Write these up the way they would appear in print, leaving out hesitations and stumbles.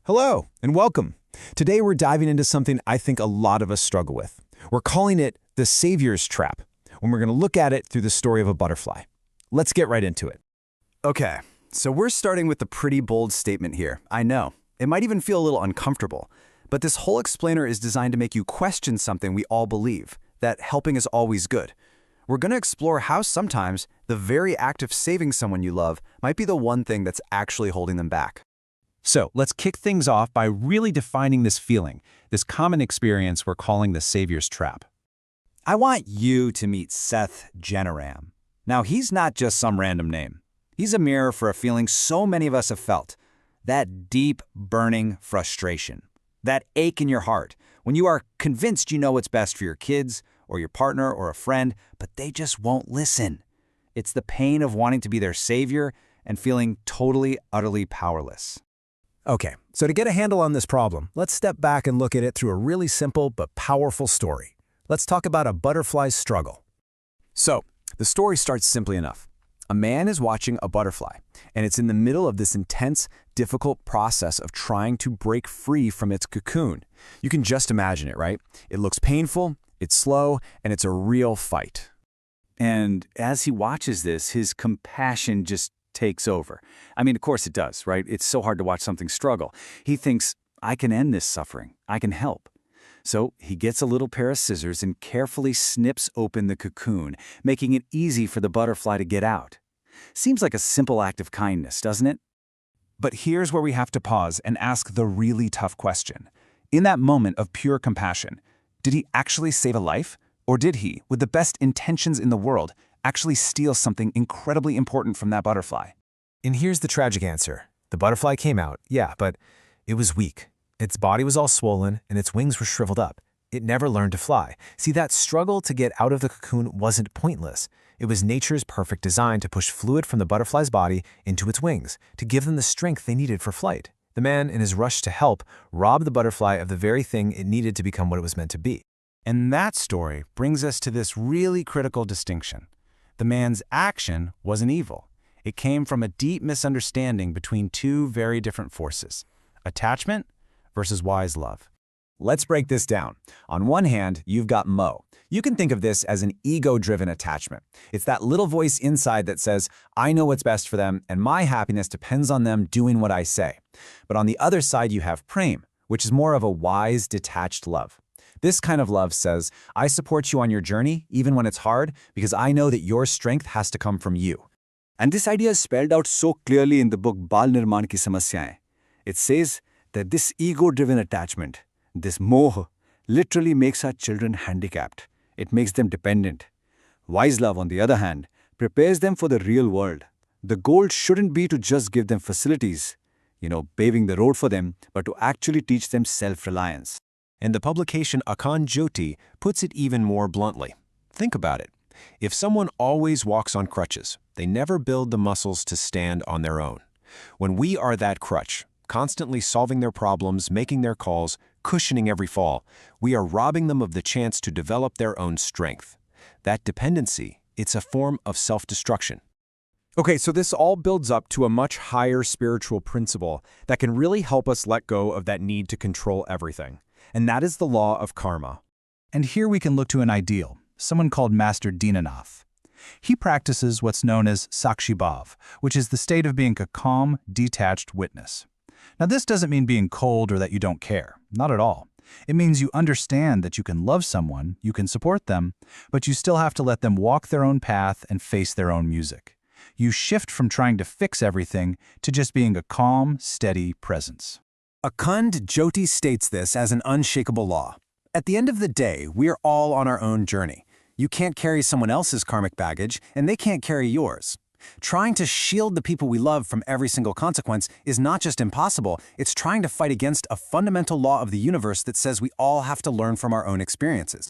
Hello, and welcome. Today we're diving into something I think a lot of us struggle with. We're calling it the Savior's Trap, and we're going to look at it through the story of a butterfly. Let's get right into it. Okay, so we're starting with a pretty bold statement here. I know. It might even feel a little uncomfortable. But this whole explainer is designed to make you question something we all believe, that helping is always good. We're going to explore how sometimes the very act of saving someone you love might be the one thing that's actually holding them back. So let's kick things off by really defining this feeling, this common experience we're calling the Savior's Trap. I want you to meet Seth Genoram. Now, he's not just some random name. He's a mirror for a feeling so many of us have felt. That deep, burning frustration. That ache in your heart when you are convinced you know what's best for your kids or your partner or a friend, but they just won't listen. It's the pain of wanting to be their savior and feeling totally, utterly powerless. Okay, so to get a handle on this problem, let's step back and look at it through a really simple but powerful story. Let's talk about a butterfly's struggle. So, the story starts simply enough. A man is watching a butterfly, and it's in the middle of this intense, difficult process of trying to break free from its cocoon. You can just imagine it, right? It looks painful, it's slow, and it's a real fight. And as he watches this, his compassion just takes over. I mean, of course it does, right? It's so hard to watch something struggle. He thinks, I can end this suffering. I can help. So he gets a little pair of scissors and carefully snips open the cocoon, making it easy for the butterfly to get out. Seems like a simple act of kindness, doesn't it? But here's where we have to pause and ask the really tough question. In that moment of pure compassion, did he actually save a life? Or did he, with the best intentions in the world, actually steal something incredibly important from that butterfly? And here's the tragic answer. The butterfly came out, yeah, but it was weak. Its body was all swollen, and its wings were shriveled up. It never learned to fly. See, that struggle to get out of the cocoon wasn't pointless. It was nature's perfect design to push fluid from the butterfly's body into its wings, to give them the strength they needed for flight. The man, in his rush to help, robbed the butterfly of the very thing it needed to become what it was meant to be. And that story brings us to this really critical distinction. The man's action wasn't evil. It came from a deep misunderstanding between two very different forces: attachment versus wise love. Let's break this down. On one hand, you've got Mo. You can think of this as an ego-driven attachment. It's that little voice inside that says, I know what's best for them, and my happiness depends on them doing what I say. But on the other side, you have Prem, which is more of a wise, detached love. This kind of love says, I support you on your journey, even when it's hard, because I know that your strength has to come from you. And this idea is spelled out so clearly in the book Bal Nirman Ki Samasyaएं. It says that this ego-driven attachment, this moh, literally makes our children handicapped. It makes them dependent. Wise love, on the other hand, prepares them for the real world. The goal shouldn't be to just give them facilities, paving the road for them, but to actually teach them self-reliance. And the publication Akan Jyoti puts it even more bluntly. Think about it. If someone always walks on crutches, they never build the muscles to stand on their own. When we are that crutch, constantly solving their problems, making their calls, cushioning every fall, we are robbing them of the chance to develop their own strength. That dependency, it's a form of self-destruction. Okay, so this all builds up to a much higher spiritual principle that can really help us let go of that need to control everything. And that is the law of karma. And here we can look to an ideal, someone called Master Dinanath. He practices what's known as Sakshibhav, which is the state of being a calm, detached witness. Now, this doesn't mean being cold or that you don't care. Not at all. It means you understand that you can love someone, you can support them, but you still have to let them walk their own path and face their own music. You shift from trying to fix everything to just being a calm, steady presence. Akan Jyoti states this as an unshakable law. At the end of the day, we're all on our own journey. You can't carry someone else's karmic baggage, and they can't carry yours. Trying to shield the people we love from every single consequence is not just impossible, it's trying to fight against a fundamental law of the universe that says we all have to learn from our own experiences.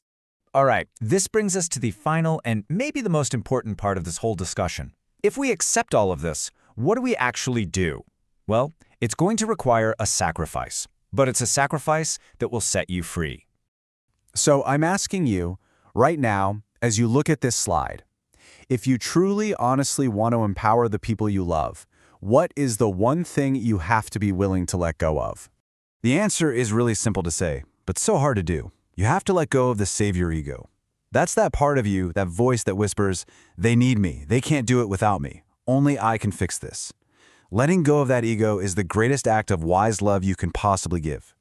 All right, this brings us to the final and maybe the most important part of this whole discussion. If we accept all of this, what do we actually do? Well, it's going to require a sacrifice, but it's a sacrifice that will set you free. So I'm asking you, right now, as you look at this slide, if you truly, honestly want to empower the people you love, what is the one thing you have to be willing to let go of? The answer is really simple to say, but so hard to do. You have to let go of the savior ego. That's that part of you, that voice that whispers, they need me, they can't do it without me, only I can fix this. Letting go of that ego is the greatest act of wise love you can possibly give.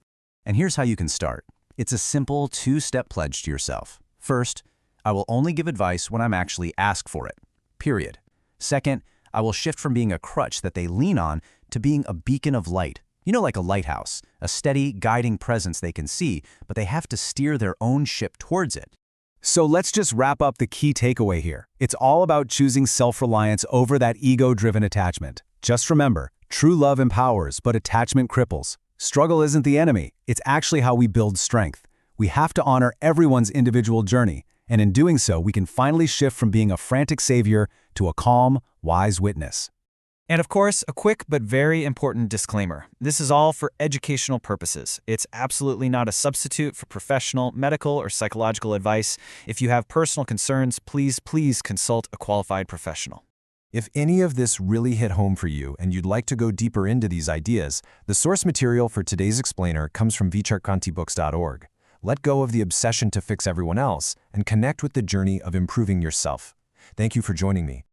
And here's how you can start. It's a simple 2-step pledge to yourself. First, I will only give advice when I'm actually asked for it. Period. Second, I will shift from being a crutch that they lean on to being a beacon of light. You know, like a lighthouse, a steady, guiding presence they can see, but they have to steer their own ship towards it. So let's just wrap up the key takeaway here. It's all about choosing self-reliance over that ego-driven attachment. Just remember, true love empowers, but attachment cripples. Struggle isn't the enemy. It's actually how we build strength. We have to honor everyone's individual journey, and in doing so, we can finally shift from being a frantic savior to a calm, wise witness. And of course, a quick but very important disclaimer. This is all for educational purposes. It's absolutely not a substitute for professional, medical, or psychological advice. If you have personal concerns, please consult a qualified professional. If any of this really hit home for you and you'd like to go deeper into these ideas, the source material for today's explainer comes from vicharkantibooks.org. Let go of the obsession to fix everyone else and connect with the journey of improving yourself. Thank you for joining me.